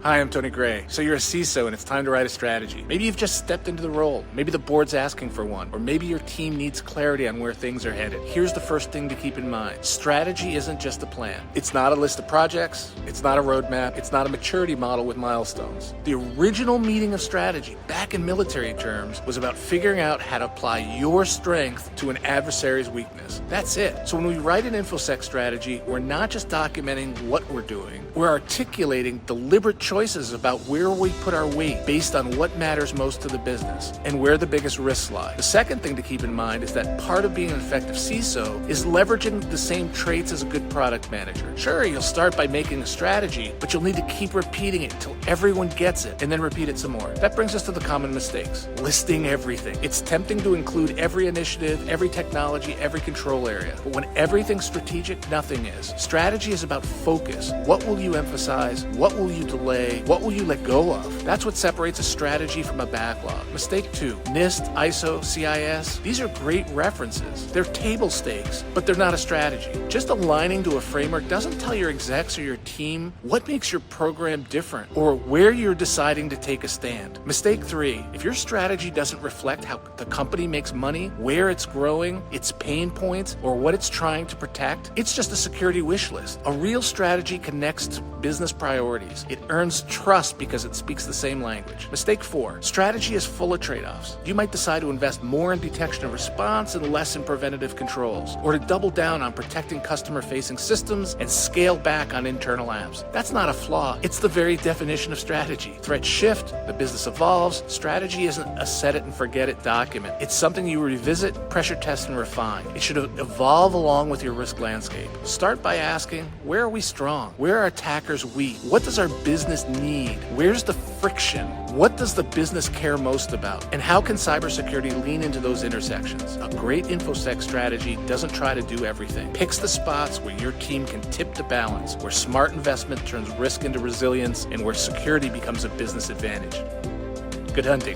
Hi, I'm Tony Gray. So you're a CISO and it's time to write a strategy. Maybe you've just stepped into the role. Maybe the board's asking for one. Or maybe your team needs clarity on where things are headed. Here's the first thing to keep in mind. Strategy isn't just a plan. It's not a list of projects. It's not a roadmap. It's not a maturity model with milestones. The original meaning of strategy, back in military terms, was about figuring out how to apply your strength to an adversary's weakness. That's it. So when we write an infosec strategy, we're not just documenting what we're doing. We're articulating deliberate choices about where we put our weight based on what matters most to the business and where the biggest risks lie. The second thing to keep in mind is that part of being an effective CISO is leveraging the same traits as a good product manager. Sure, you'll start by making a strategy, but you'll need to keep repeating it until everyone gets it and then repeat it some more. That brings us to the common mistakes. Listing everything. It's tempting to include every initiative, every technology, every control area. But when everything's strategic, nothing is. Strategy is about focus. What will you emphasize? What will you delay? What will you let go of? That's what separates a strategy from a backlog. Mistake 2, NIST, ISO, CIS. These are great references. They're table stakes, but they're not a strategy. Just aligning to a framework doesn't tell your execs or your team what makes your program different or where you're deciding to take a stand. Mistake 3, if your strategy doesn't reflect how the company makes money, where it's growing, its pain points, or what it's trying to protect, it's just a security wish list. A real strategy connects to business priorities. It earns trust because it speaks the same language. Mistake 4, strategy is full of trade-offs. You might decide to invest more in detection and response and less in preventative controls, or to double down on protecting customer-facing systems and scale back on internal apps. That's not a flaw. It's the very definition of strategy. Threats shift, the business evolves. Strategy isn't a set it and forget it document. It's something you revisit, pressure test, and refine. It should evolve along with your risk landscape. Start by asking, where are we strong? Where are attackers weak? What does our business need? Where's the friction? What does the business care most about? And how can cybersecurity lean into those intersections? A great infosec strategy doesn't try to do everything. Picks the spots where your team can tip the balance, where smart investment turns risk into resilience, and where security becomes a business advantage. Good hunting.